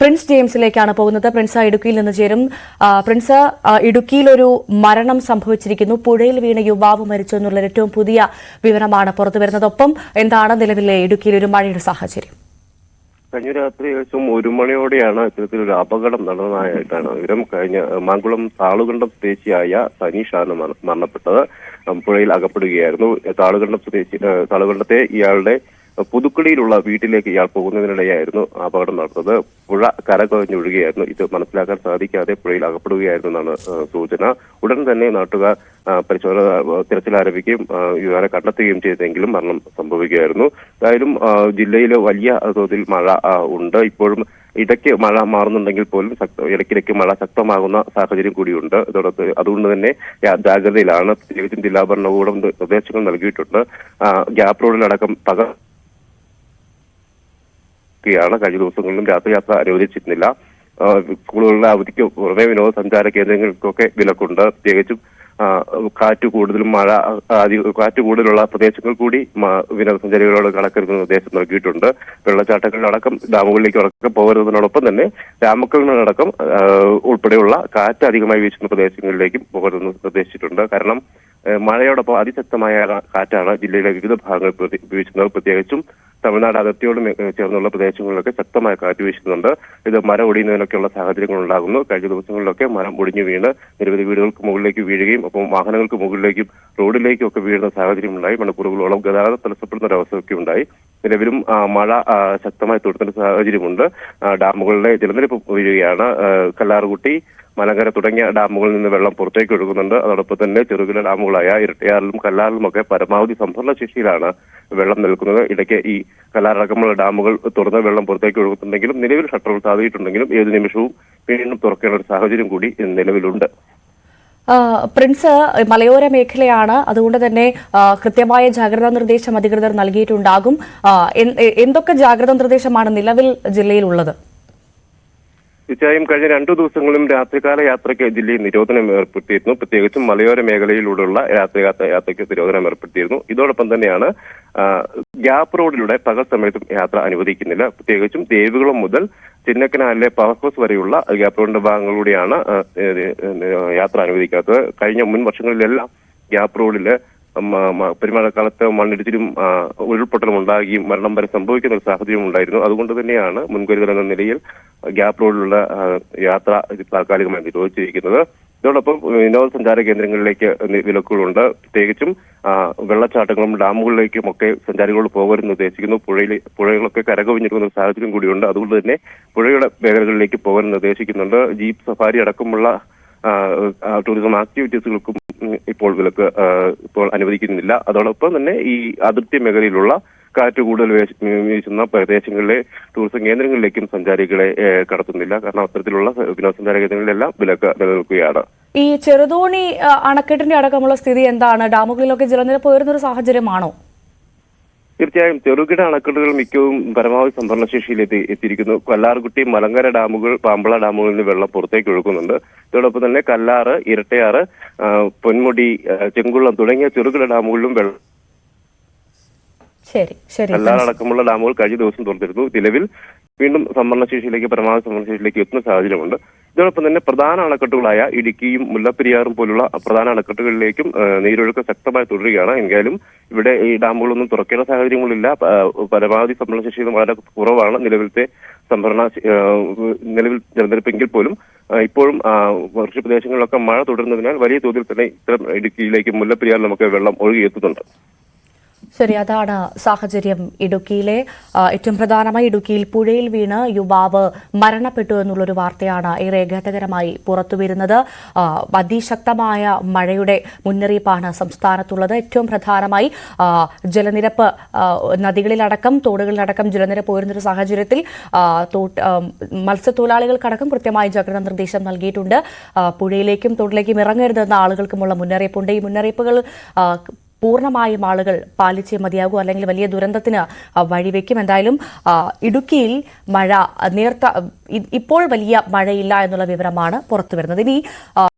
Prince ജെയിംസിലേക്കാണ് പോകുന്നത്. Prince ഇടുക്കിയിൽ നിന്ന് ചേരും. പ്രിൻസ്, ഇടുക്കിയിൽ ഒരു മരണം സംഭവിച്ചിരിക്കുന്നു. പുഴയിൽ വീണ യുവാവ് മരിച്ചു എന്നുള്ള ഏറ്റവും പുതിയ വിവരമാണ് പുറത്തുവരുന്നത്. ഒപ്പം എന്താണ് നിലവിലെ ഇടുക്കിയിൽ ഒരു മഴയുടെ സാഹചര്യം? കഴിഞ്ഞ രാത്രി ഏകദേശം 1 മണിയോടെയാണ് ഇത്തരത്തിലൊരു അപകടം നടന്നതായിട്ടാണ് വിവരം. കഴിഞ്ഞ മാങ്കുളം താളുകണ്ടം സ്വദേശിയായ സനീഷാണ് മരണപ്പെട്ടത്. പുഴയിൽ അകപ്പെടുകയായിരുന്നു. താളുകണ്ടത്തെ ഇയാളുടെ പുതുക്കുടിയിലുള്ള വീട്ടിലേക്ക് ഇയാൾ പോകുന്നതിനിടെയായിരുന്നു അപകടം നടന്നത്. പുഴ കരകവിഞ്ഞൊഴുകുകയായിരുന്നു. ഇത് മനസ്സിലാക്കാൻ സാധിക്കാതെ പുഴയിൽ അകപ്പെടുകയായിരുന്നു എന്നാണ് സൂചന. ഉടൻ തന്നെ നാട്ടുകാർ തിരച്ചിൽ ആരംഭിക്കുകയും ഇവരെ കണ്ടെത്തുകയും ചെയ്തെങ്കിലും മരണം സംഭവിക്കുകയായിരുന്നു. എന്തായാലും ജില്ലയിൽ വലിയ തോതിൽ മഴ ഉണ്ട്. ഇപ്പോഴും ഇടയ്ക്ക് മഴ മാറുന്നുണ്ടെങ്കിൽ പോലും ഇടയ്ക്കിടയ്ക്ക് മഴ ശക്തമാകുന്ന സാഹചര്യം കൂടിയുണ്ട്. അതുകൊണ്ട് തന്നെ ജാഗ്രതയിലാണ്. പ്രത്യേകിച്ചും ജില്ലാ ഭരണകൂടം നിർദ്ദേശങ്ങൾ നൽകിയിട്ടുണ്ട്. ഗ്യാപ് റോഡിലടക്കം കഴിഞ്ഞ ദിവസങ്ങളിലും രാത്രിയാത്ര അനുവദിച്ചിരുന്നില്ല. സ്കൂളുകളിലെ അവധിക്ക് പുറമെ വിനോദസഞ്ചാര കേന്ദ്രങ്ങൾക്കൊക്കെ വിലക്കുണ്ട്. പ്രത്യേകിച്ചും കാറ്റ് കൂടുതലുള്ള പ്രദേശങ്ങൾ കൂടി വിനോദസഞ്ചാരികളോട് കണക്കെടുക്കുന്ന നിർദ്ദേശം നൽകിയിട്ടുണ്ട്. വെള്ളച്ചാട്ടങ്ങളിലടക്കം ഡാമുകളിലേക്ക് പോകരുന്നതിനോടൊപ്പം തന്നെ രാമക്കൽമേടക്കം ഉൾപ്പെടെയുള്ള കാറ്റ് അധികമായി വീശുന്ന പ്രദേശങ്ങളിലേക്കും പോകരുതെന്ന് നിർദ്ദേശിച്ചിട്ടുണ്ട്. കാരണം മഴയോടൊപ്പം അതിശക്തമായ കാറ്റാണ് ജില്ലയിലെ വിവിധ ഭാഗങ്ങളിൽ വീശുന്നത്. പ്രത്യേകിച്ചും തമിഴ്നാട് അതിർത്തിയോട് ചേർന്നുള്ള പ്രദേശങ്ങളിലൊക്കെ ശക്തമായ കാറ്റ് വീശുന്നുണ്ട്. ഇത് മരം ഒടിയുന്നതിനൊക്കെയുള്ള സാഹചര്യങ്ങൾ ഉണ്ടാകുന്നു. കഴിഞ്ഞ ദിവസങ്ങളിലൊക്കെ മരം ഒടിഞ്ഞു വീണ് നിരവധി വീടുകൾക്ക് മുകളിലേക്ക് വീഴുകയും ഒപ്പം വാഹനങ്ങൾക്ക് മുകളിലേക്കും റോഡിലേക്കും ഒക്കെ വീഴുന്ന സാഹചര്യം ഉണ്ടായി. മണിക്കൂറുകളോളം ഗതാഗതം തടസ്സപ്പെടുന്ന ഒരവസ്ഥയൊക്കെ ഉണ്ടായി. നിലവിലും മഴ ശക്തമായി തുടരുന്ന സാഹചര്യമുണ്ട്. ഡാമുകളിലെ ജലനിരപ്പ് വീഴുകയാണ്. കല്ലാർകുട്ടി, മലങ്കര തുടങ്ങിയ ഡാമുകളിൽ നിന്ന് വെള്ളം പുറത്തേക്ക് ഒഴുകുന്നുണ്ട്. അതോടൊപ്പം തന്നെ ചെറുകിട ഡാമുകളായ ഇരട്ടയാറിലും കല്ലാറിലുമൊക്കെ പരമാവധി സംഭരണ ശേഷിയിലാണ് വെള്ളം നിൽക്കുന്നത്. ഇടയ്ക്ക് ഈ കല്ലാറടക്കമുള്ള ഡാമുകൾ തുറന്ന വെള്ളം പുറത്തേക്ക് ഒഴുകുന്നുണ്ടെങ്കിലും നിലവിൽ ഷട്ടറുകൾ സാധിച്ചിട്ടുണ്ടെങ്കിലും ഏത് നിമിഷവും വീണ്ടും തുറക്കേണ്ട ഒരു സാഹചര്യം കൂടി നിലവിലുണ്ട്. പ്രിൻസ്, മലയോര മേഖലയാണ്. അതുകൊണ്ട് തന്നെ കൃത്യമായ ജാഗ്രതാ നിർദ്ദേശം അധികൃതർ നൽകിയിട്ടുണ്ടാകും. എന്തൊക്കെ ജാഗ്രതാ നിർദ്ദേശമാണ് നിലവിൽ ജില്ലയിൽ ഉള്ളത്? തീർച്ചയായും കഴിഞ്ഞ 2 ദിവസങ്ങളിലും രാത്രികാല യാത്രയ്ക്ക് ജില്ലയിൽ നിരോധനം ഏർപ്പെടുത്തിയിരുന്നു. പ്രത്യേകിച്ചും മലയോര മേഖലയിലൂടെയുള്ള യാത്രയ്ക്ക് നിരോധനം ഏർപ്പെടുത്തിയിരുന്നു. ഇതോടൊപ്പം തന്നെയാണ് ഗ്യാപ് റോഡിലൂടെ പകൽ സമയത്തും യാത്ര അനുവദിക്കുന്നില്ല. പ്രത്യേകിച്ചും ദേവികുളം മുതൽ ചിന്നക്കനാലിലെ പവർ ഹൗസ് വരെയുള്ള ഗ്യാപ് റോഡിന്റെ ഭാഗങ്ങളിലൂടെയാണ് യാത്ര അനുവദിക്കാത്തത്. കഴിഞ്ഞ മുൻ വർഷങ്ങളിലെല്ലാം ഗ്യാപ് റോഡില് പെരുമഴക്കാലത്ത് മണ്ണിടിച്ചിലും ഉരുൾപൊട്ടലും ഉണ്ടാകുകയും മരണം വരെ സംഭവിക്കുന്ന ഒരു സാഹചര്യം ഉണ്ടായിരുന്നു. അതുകൊണ്ട് തന്നെയാണ് മുൻകരുതൽ എന്ന നിലയിൽ ഗ്യാപ് റോഡിലുള്ള യാത്ര താൽക്കാലികമായി നിരോധിച്ചിരിക്കുന്നത്. ഇതോടൊപ്പം വിനോദസഞ്ചാര കേന്ദ്രങ്ങളിലേക്ക് വിലക്കുകളുണ്ട്. പ്രത്യേകിച്ചും വെള്ളച്ചാട്ടങ്ങളും ഡാമുകളിലേക്കും ഒക്കെ സഞ്ചാരികളോട് പോകരുതെന്ന് നിർദ്ദേശിക്കുന്നു. പുഴകളൊക്കെ കരകവിഞ്ഞിരിക്കുന്ന ഒരു സാഹചര്യം കൂടിയുണ്ട്. അതുകൊണ്ട് തന്നെ പുഴയുടെ മേഖലകളിലേക്ക് പോകാൻ നിർദ്ദേശിക്കുന്നുണ്ട്. ജീപ്പ് സഫാരി അടക്കമുള്ള ടൂറിസം ആക്ടിവിറ്റീസുകൾക്കും ഇപ്പോൾ വിലക്ക് ഇപ്പോൾ അനുവദിക്കുന്നില്ല. അതോടൊപ്പം തന്നെ ഈ അതിർത്തി മേഖലയിലുള്ള കാറ്റ് കൂടുതൽ വീശുന്ന പ്രദേശങ്ങളിലെ ടൂറിസം കേന്ദ്രങ്ങളിലേക്കും സഞ്ചാരികളെ കടത്തുന്നില്ല. കാരണം അത്തരത്തിലുള്ള വിനോദസഞ്ചാര കേന്ദ്രങ്ങളിലെല്ലാം വിലക്ക് നിലനിൽക്കുകയാണ്. ഈ ചെറുതോണി അണക്കെട്ടിന്റെ അടക്കമുള്ള സ്ഥിതി എന്താണ്? ഡാമുകളിലൊക്കെ ജലനിരപ്പ് ഉയർന്നൊരു സാഹചര്യമാണോ? തീർച്ചയായും ചെറുകിട അണക്കെട്ടുകൾ മിക്കവും പരമാവധി സംഭരണശേഷിയിൽ എത്തിയിരിക്കുന്നു. കല്ലാർകുട്ടി, മലങ്കര ഡാമുകൾ, പാമ്പള ഡാമുകളിൽ നിന്ന് വെള്ളം പുറത്തേക്ക് ഒഴുകുന്നുണ്ട്. ഇതോടൊപ്പം തന്നെ കല്ലാറ്, ഇരട്ടയാറ്, പൊന്മുടി, ചെങ്കുളം തുടങ്ങിയ ചെറുകിട ഡാമുകളിലും വെള്ളം കല്ലാറടക്കമുള്ള ഡാമുകൾ കഴിഞ്ഞ ദിവസം തുറന്നിരുന്നു. നിലവിൽ വീണ്ടും പരമാവധി സംഭരണശേഷിയിലേക്ക് എത്തുന്ന സാഹചര്യമുണ്ട്. ഇതോടൊപ്പം തന്നെ പ്രധാന അണക്കെട്ടുകളായ ഇടുക്കിയും മുല്ലപ്പെരിയാറും പോലുള്ള പ്രധാന അണക്കെട്ടുകളിലേക്കും നീരൊഴുക്ക് ശക്തമായി തുടരുകയാണ്. എങ്കിലും ഇവിടെ ഈ ഡാമുകളൊന്നും തുറക്കേണ്ട സാഹചര്യങ്ങളില്ല. പരമാവധി സംഭരണശേഷി വളരെ കുറവാണ്. നിലവിൽ ജലനിരപ്പെങ്കിൽ പോലും ഇപ്പോഴും വൃഷ്ടി പ്രദേശങ്ങളിലൊക്കെ മഴ തുടരുന്നതിനാൽ വലിയ തോതിൽ തന്നെ ഇത്തരം ഇടുക്കിയിലേക്കും മുല്ലപ്പെരിയാറിലും ഒക്കെ വെള്ളം ഒഴുകിയെത്തുന്നുണ്ട്. ശരി, അതാണ് സാഹചര്യം ഇടുക്കിയിലെ. ഏറ്റവും പ്രധാനമായി ഇടുക്കിയിൽ പുഴയിൽ വീണ് യുവാവ് മരണപ്പെട്ടു എന്നുള്ളൊരു വാർത്തയാണ് ഏറെ ഘാതകരമായി പുറത്തുവരുന്നത്. അതിശക്തമായ മഴയുടെ മുന്നറിയിപ്പാണ് സംസ്ഥാനത്തുള്ളത്. ഏറ്റവും പ്രധാനമായി ജലനിരപ്പ് നദികളിലടക്കം തോടുകളിലടക്കം ജലനിരപ്പ് ഉയർന്നൊരു സാഹചര്യത്തിൽ മത്സ്യത്തൊഴിലാളികൾക്കടക്കം കൃത്യമായി ജാഗ്രതാ നിർദ്ദേശം നൽകിയിട്ടുണ്ട്. പുഴയിലേക്കും തോട്ടിലേക്കും ഇറങ്ങരുതെന്ന ആളുകൾക്കുമുള്ള മുന്നറിയിപ്പുണ്ട്. ഈ മുന്നറിയിപ്പുകൾ പൂർണ്ണമായും ആളുകൾ പാലിച്ചേ മതിയാകൂ, അല്ലെങ്കിൽ വലിയ ദുരന്തത്തിന് വഴിവെക്കും. എന്തായാലും ഇടുക്കിയിൽ മഴ ഇപ്പോൾ വലിയ മഴയില്ല എന്നുള്ള വിവരമാണ് പുറത്തുവരുന്നത്. ഇനി